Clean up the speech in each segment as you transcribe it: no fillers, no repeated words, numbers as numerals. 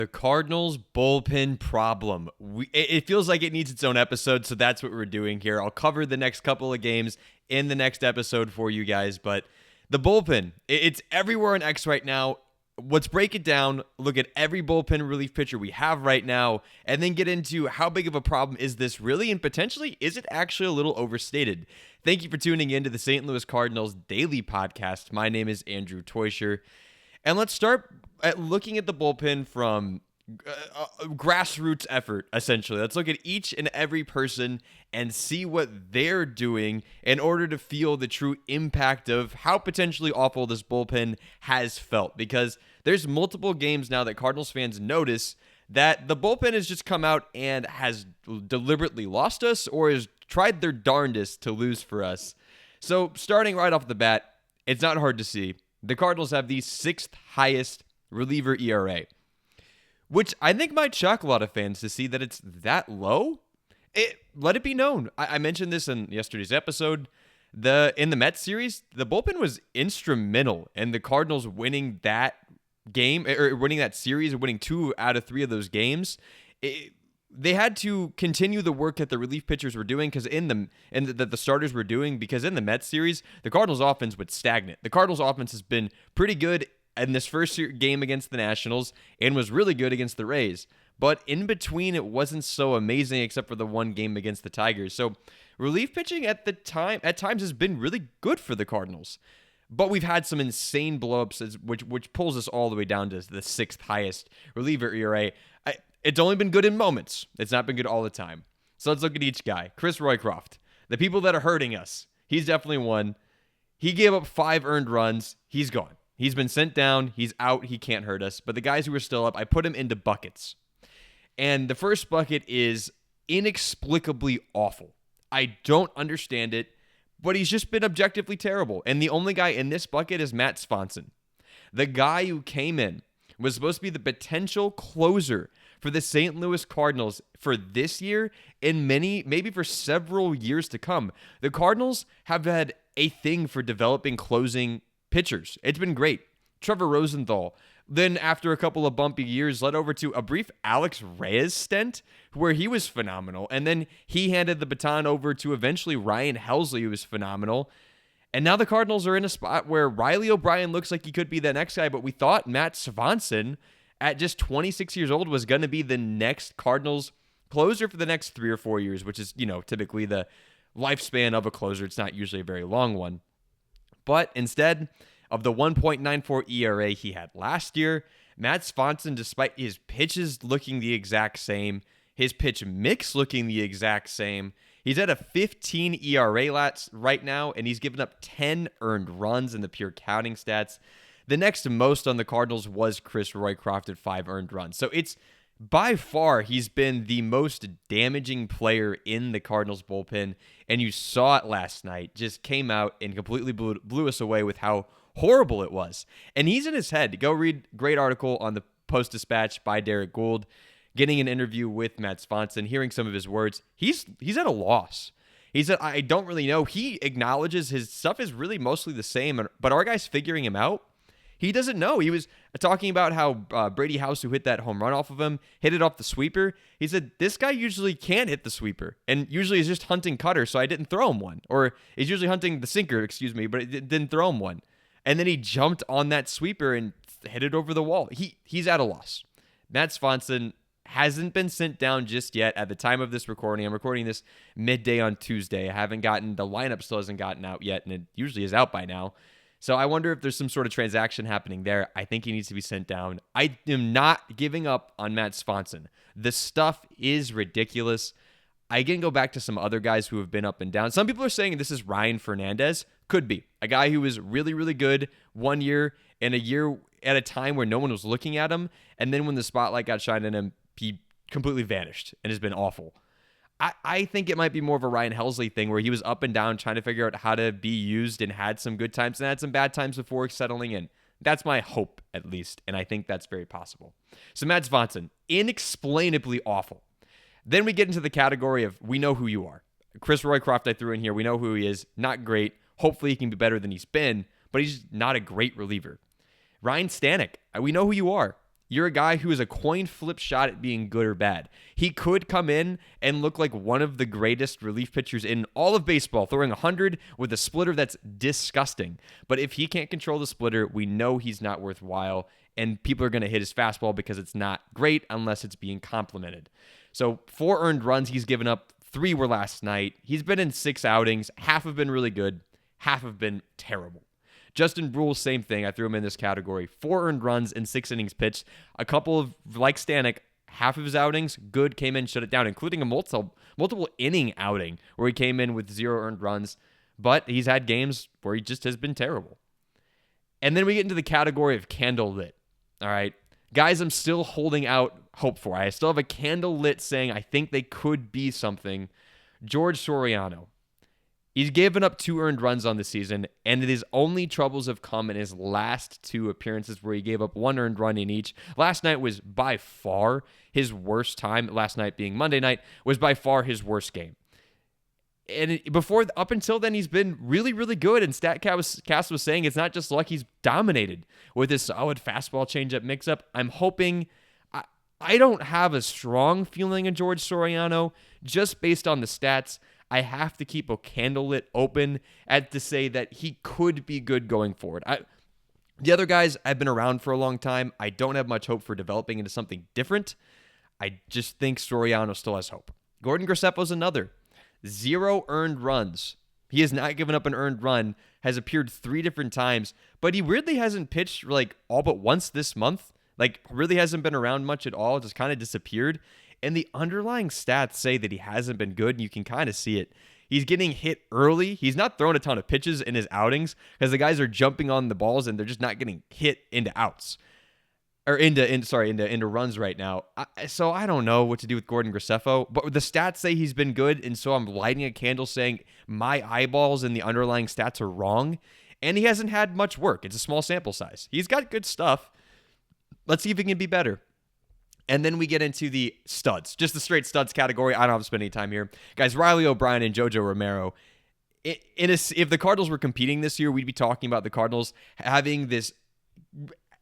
The Cardinals bullpen problem. It feels like it needs its own episode, so that's what we're doing here. I'll cover the next couple of games in the next episode for you guys, but the bullpen, it's everywhere on X right now. Let's break it down, look at every bullpen relief pitcher we have right now, and then get into how big of a problem is this really, and potentially, is it actually a little overstated? Thank you for tuning in to the St. Louis Cardinals Daily Podcast. My name is Andrew Teuscher, and let's start at looking at the bullpen from a grassroots effort, essentially. Let's look at each and every person and see what they're doing in order to feel the true impact of how potentially awful this bullpen has felt. Because there's multiple games now that Cardinals fans notice that the bullpen has just come out and has deliberately lost us or has tried their darndest to lose for us. So starting right off the bat, it's not hard to see. The Cardinals have the sixth highest reliever ERA, which I think might shock a lot of fans to see that it's that low. Let it be known. I mentioned this in yesterday's episode. In the Mets series, the bullpen was instrumental in the Cardinals winning that game, or winning that series, or winning 2 out of 3 of those games. They had to continue the work that the relief pitchers were doing that the starters were doing, because in the Mets series, the Cardinals offense was stagnant. The Cardinals offense has been pretty good in this first game against the Nationals and was really good against the Rays. But in between, it wasn't so amazing except for the one game against the Tigers. So relief pitching at times has been really good for the Cardinals. But we've had some insane blowups, which pulls us all the way down to the sixth highest reliever ERA. It's only been good in moments. It's not been good all the time. So let's look at each guy. Chris Roycroft. The people that are hurting us. He's definitely one. He gave up 5 earned runs. He's gone. He's been sent down. He's out. He can't hurt us. But the guys who are still up, I put him into buckets. And the first bucket is inexplicably awful. I don't understand it, but he's just been objectively terrible. And the only guy in this bucket is Matt Swanson. The guy who came in was supposed to be the potential closer for the St. Louis Cardinals for this year and maybe for several years to come. The Cardinals have had a thing for developing closing pitchers. It's been great. Trevor Rosenthal. Then after a couple of bumpy years, led over to a brief Alex Reyes stint where he was phenomenal. And then he handed the baton over to eventually Ryan Helsley, who was phenomenal. And now the Cardinals are in a spot where Riley O'Brien looks like he could be the next guy, but we thought Matt Swanson, at just 26 years old, was going to be the next Cardinals closer for the next 3 or 4 years, which is, typically the lifespan of a closer. It's not usually a very long one. But instead of the 1.94 ERA he had last year, Matt Swanson, despite his pitches looking the exact same, his pitch mix looking the exact same, he's at a 15 ERA right now, and he's given up 10 earned runs in the pure counting stats. The next most on the Cardinals was Chris Roycroft at 5 earned runs. So it's by far, he's been the most damaging player in the Cardinals bullpen, and you saw it last night. Just came out and completely blew us away with how horrible it was. And he's in his head. Go read a great article on the Post-Dispatch by Derek Gould, getting an interview with Matt Swanson, hearing some of his words. He's at a loss. He said, I don't really know. He acknowledges his stuff is really mostly the same, but our guys figuring him out? He doesn't know. He was talking about how Brady House, who hit that home run off of him, hit it off the sweeper. He said, this guy usually can't hit the sweeper, and usually is just hunting cutter, so I didn't throw him one. Or he's usually hunting the sinker, but it didn't throw him one. And then he jumped on that sweeper and hit it over the wall. He's at a loss. Matt Swanson hasn't been sent down just yet at the time of this recording. I'm recording this midday on Tuesday. The lineup still hasn't gotten out yet, and it usually is out by now. So I wonder if there's some sort of transaction happening there. I think he needs to be sent down. I am not giving up on Matt Swanson. The stuff is ridiculous. I can go back to some other guys who have been up and down. Some people are saying this is Ryan Fernandez. Could be. A guy who was really, really good one year and a year at a time where no one was looking at him. And then when the spotlight got shined on him, he completely vanished and has been awful. I think it might be more of a Ryan Helsley thing where he was up and down trying to figure out how to be used and had some good times and had some bad times before settling in. That's my hope, at least, and I think that's very possible. So Matt Swanson, inexplainably awful. Then we get into the category of we know who you are. Chris Roycroft I threw in here. We know who he is. Not great. Hopefully he can be better than he's been, but he's not a great reliever. Ryan Stanek, we know who you are. You're a guy who is a coin flip shot at being good or bad. He could come in and look like one of the greatest relief pitchers in all of baseball, throwing 100 with a splitter that's disgusting. But if he can't control the splitter, we know he's not worthwhile, and people are going to hit his fastball because it's not great unless it's being complimented. So 4 earned runs he's given up. 3 were last night. He's been in 6 outings. Half have been really good. Half have been terrible. Justin Brule, same thing. I threw him in this category. 4 earned runs in 6 innings pitched. A couple of, like Stanek, half of his outings, good, came in, shut it down, including a multiple inning outing where he came in with 0 earned runs. But he's had games where he just has been terrible. And then we get into the category of candle lit. All right. Guys, I'm still holding out hope for. I still have a candle lit saying I think they could be something. George Soriano. He's given up 2 earned runs on the season, and his only troubles have come in his last 2 appearances where he gave up 1 earned run in each. Last night was by far his worst time. Last night being Monday night was by far his worst game. And up until then, he's been really, really good. And StatCast was saying it's not just luck, he's dominated with his solid fastball changeup mix-up. I'm hoping... I don't have a strong feeling of George Soriano just based on the stats. I have to keep a candle lit open to say that he could be good going forward. The other guys have been around for a long time. I don't have much hope for developing into something different. I just think Soriano still has hope. Gordon Graceffo's another. 0 earned runs. He has not given up an earned run, has appeared 3 different times, but he weirdly hasn't pitched like all but once this month. Like really hasn't been around much at all, just kind of disappeared. And the underlying stats say that he hasn't been good, and you can kind of see it. He's getting hit early. He's not throwing a ton of pitches in his outings because the guys are jumping on the balls and they're just not getting hit into outs. Or into runs right now. So I don't know what to do with Gordon Graceffo, but the stats say he's been good, and so I'm lighting a candle saying my eyeballs and the underlying stats are wrong, and he hasn't had much work. It's a small sample size. He's got good stuff. Let's see if he can be better. And then we get into the studs, just the straight studs category. I don't have to spend any time here. Guys, Riley O'Brien and JoJo Romero. If the Cardinals were competing this year, we'd be talking about the Cardinals having this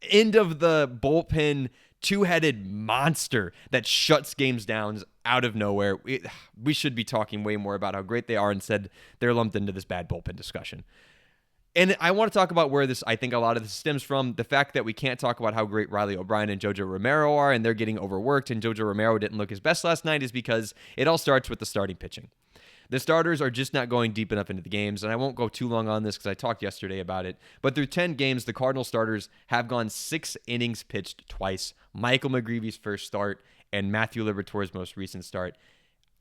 end of the bullpen two-headed monster that shuts games down out of nowhere. We should be talking way more about how great they are. Instead, they're lumped into this bad bullpen discussion. And I want to talk about where I think a lot of this stems from. The fact that we can't talk about how great Riley O'Brien and JoJo Romero are, and they're getting overworked, and JoJo Romero didn't look his best last night, is because it all starts with the starting pitching. The starters are just not going deep enough into the games, and I won't go too long on this because I talked yesterday about it. But through 10 games, the Cardinal starters have gone 6 innings pitched twice. Michael McGreevy's first start and Matthew Liberatore's most recent start.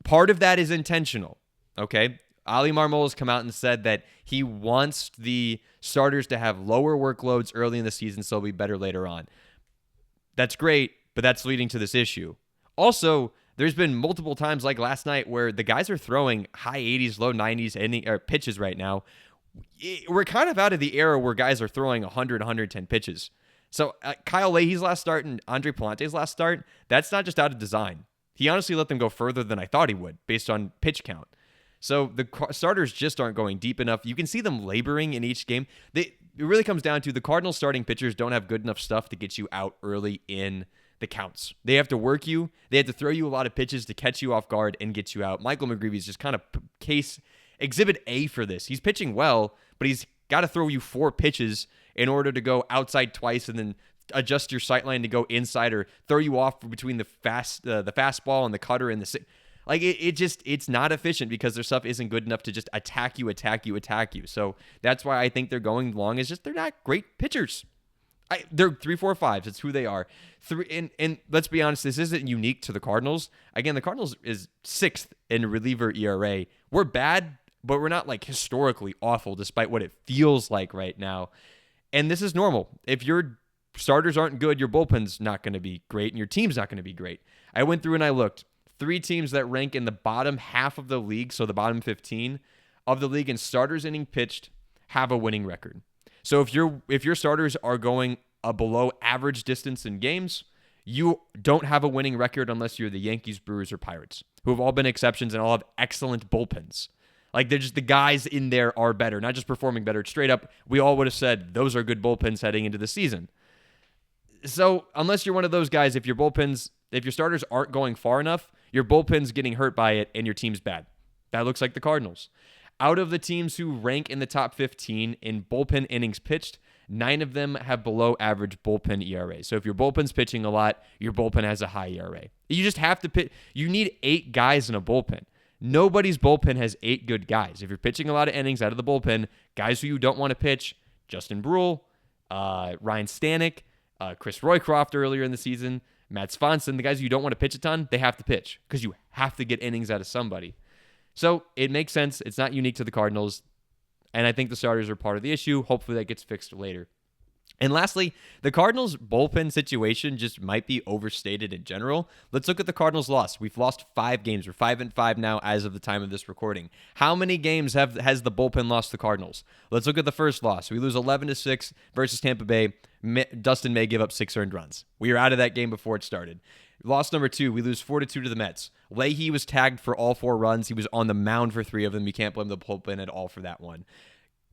Part of that is intentional, okay? Ali Marmol has come out and said that he wants the starters to have lower workloads early in the season so it'll be better later on. That's great, but that's leading to this issue. Also, there's been multiple times like last night where the guys are throwing high 80s, low 90s pitches right now. We're kind of out of the era where guys are throwing 100, 110 pitches. So Kyle Leahy's last start and Andre Palante's last start, that's not just out of design. He honestly let them go further than I thought he would based on pitch count. So the starters just aren't going deep enough. You can see them laboring in each game. It really comes down to the Cardinals starting pitchers don't have good enough stuff to get you out early in the counts. They have to work you. They have to throw you a lot of pitches to catch you off guard and get you out. Michael McGreevy is just kind of exhibit A for this. He's pitching well, but he's got to throw you 4 pitches in order to go outside twice and then adjust your sight line to go inside or throw you off between the fastball and the cutter and the... Like, it's not efficient because their stuff isn't good enough to just attack you. So that's why I think they're going long. It's just they're not great pitchers. They're 3-4-5s. It's who they are. And let's be honest, this isn't unique to the Cardinals. Again, the Cardinals is 6th in reliever ERA. We're bad, but we're not like historically awful despite what it feels like right now. And this is normal. If your starters aren't good, your bullpen's not going to be great and your team's not going to be great. I went through and I looked. 3 teams that rank in the bottom half of the league, so the bottom 15 of the league in starters inning pitched, have a winning record. So if your starters are going a below average distance in games, you don't have a winning record unless you're the Yankees, Brewers, or Pirates, who have all been exceptions and all have excellent bullpens. Like, they're just the guys in there are better, not just performing better. Straight up, we all would have said those are good bullpens heading into the season. So unless you're one of those guys, if your starters aren't going far enough, your bullpen's getting hurt by it and your team's bad. That looks like the Cardinals. Out of the teams who rank in the top 15 in bullpen innings pitched, 9 of them have below average bullpen ERA. So if your bullpen's pitching a lot, your bullpen has a high ERA. You just have to pitch. You need 8 guys in a bullpen. Nobody's bullpen has 8 good guys. If you're pitching a lot of innings out of the bullpen, guys who you don't want to pitch, Justin Brule, Ryan Stanek, Chris Roycroft earlier in the season, Matt Swanson, the guys you don't want to pitch a ton, they have to pitch because you have to get innings out of somebody. So it makes sense. It's not unique to the Cardinals. And I think the starters are part of the issue. Hopefully that gets fixed later. And lastly, the Cardinals' bullpen situation just might be overstated in general. Let's look at the Cardinals' loss. We've lost 5 games. We're 5-5 now as of the time of this recording. How many games has the bullpen lost the Cardinals? Let's look at the first loss. We lose 11-6 versus Tampa Bay. Dustin May give up 6 earned runs. We were out of that game before it started. Loss number 2, we lose 4-2 to the Mets. Leahy was tagged for all 4 runs. He was on the mound for 3 of them. You can't blame the bullpen at all for that one.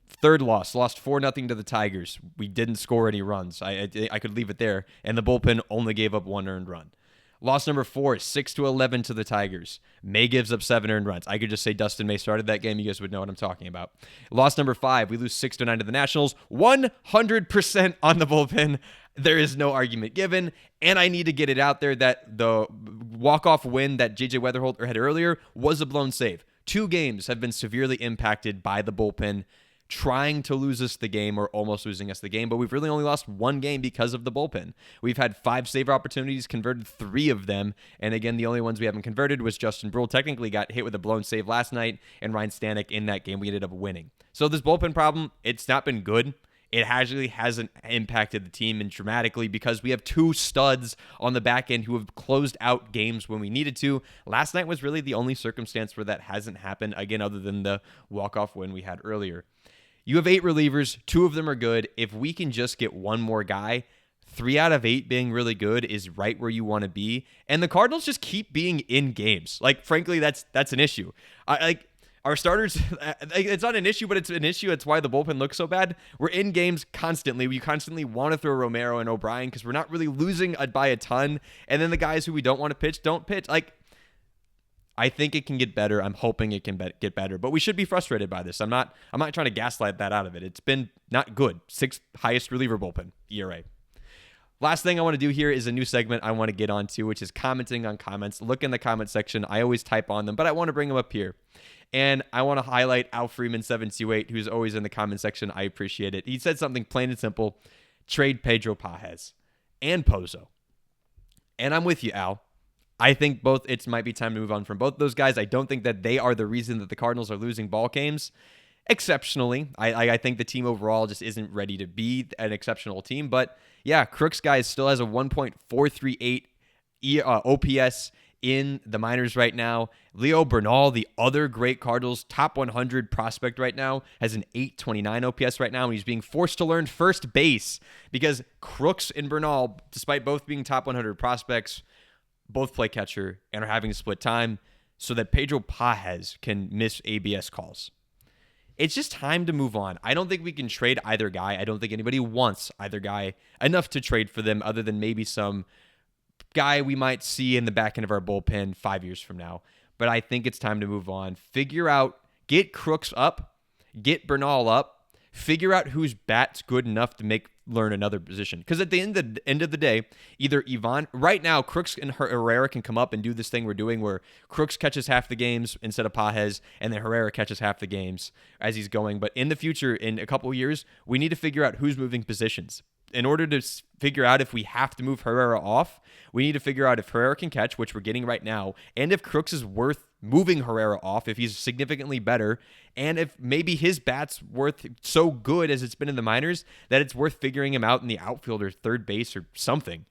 Third loss, lost 4-0 to the Tigers. We didn't score any runs. I could leave it there. And the bullpen only gave up 1 earned run. Loss number 4, 6-11 to the Tigers. May gives up 7 earned runs. I could just say Dustin May started that game. You guys would know what I'm talking about. Loss number 5, we lose 6-9 to the Nationals. 100% on the bullpen. There is no argument given. And I need to get it out there that the walk-off win that J.J. Weatherholder had earlier was a blown save. 2 games have been severely impacted by the bullpen trying to lose us the game or almost losing us the game, but we've really only lost 1 game because of the bullpen. We've had 5 save opportunities, converted 3 of them, and again, the only ones we haven't converted was Justin Brule technically got hit with a blown save last night, and Ryan Stanek in that game we ended up winning. So this bullpen problem, it's not been good. It actually hasn't impacted the team dramatically because we have 2 studs on the back end who have closed out games when we needed to. Last night was really the only circumstance where that hasn't happened, again, other than the walk-off win we had earlier. You have 8 relievers. 2 of them are good. If we can just get 1 more guy, 3 out of 8 being really good is right where you want to be. And the Cardinals just keep being in games. Like, frankly, that's an issue. Our starters, it's not an issue, but it's an issue. It's why the bullpen looks so bad. We're in games constantly. We constantly want to throw Romero and O'Brien because we're not really losing by a ton. And then the guys who we don't want to pitch don't pitch. I think it can get better. I'm hoping it can get better, but we should be frustrated by this. I'm not trying to gaslight that out of it. It's been not good. 6th highest reliever bullpen ERA. Last thing I want to do here is a new segment I want to get onto, which is commenting on comments. Look in the comment section. I always type on them, but I want to bring them up here. And I want to highlight Al Freeman 728, who's always in the comment section. I appreciate it. He said something plain and simple: trade Pedro Pages and Pozo. And I'm with you, Al. I think it might be time to move on from both those guys. I don't think that they are the reason that the Cardinals are losing ball games exceptionally. I think the team overall just isn't ready to be an exceptional team. But yeah, Crooks guy still has a 1.438 OPS in the minors right now. Leo Bernal, the other great Cardinals top 100 prospect right now, has an 829 OPS right now, and he's being forced to learn first base because Crooks and Bernal, despite both being top 100 prospects, both play catcher and are having to split time so that Pedro Pages can miss ABS calls. It's just time to move on. I don't think we can trade either guy. I don't think anybody wants either guy enough to trade for them other than maybe some guy we might see in the back end of our bullpen 5 years from now. But I think it's time to move on. Figure out, get Crooks up, get Bernal up, figure out whose bat's good enough to learn another position. Because at the end of the day, either right now, Crooks and Herrera can come up and do this thing we're doing where Crooks catches half the games instead of Pages, and then Herrera catches half the games as he's going. But in the future, in a couple of years, we need to figure out who's moving positions. In order to figure out if we have to move Herrera off, we need to figure out if Herrera can catch, which we're getting right now, and if Crooks is worth moving Herrera off, if he's significantly better, and if maybe his bat's worth so good as it's been in the minors that it's worth figuring him out in the outfield or third base or something,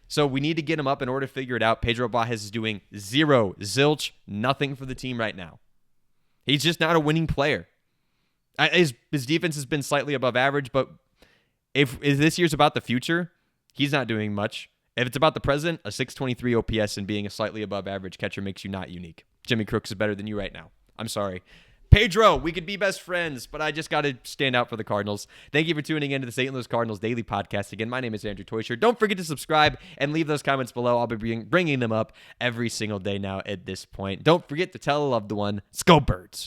So we need to get him up in order to figure it out. Pedro Pages is doing zilch, nothing for the team right now. He's just not a winning player. His defense has been slightly above average, but if this year's about the future, he's not doing much. If it's about the present, a 623 OPS and being a slightly above average catcher makes you not unique. Jimmy Crooks is better than you right now. I'm sorry. Pedro, we could be best friends, but I just got to stand out for the Cardinals. Thank you for tuning in to the St. Louis Cardinals Daily Podcast. Again, my name is Andrew Teuscher. Don't forget to subscribe and leave those comments below. I'll be bringing them up every single day now at this point. Don't forget to tell a loved one, Go Birds.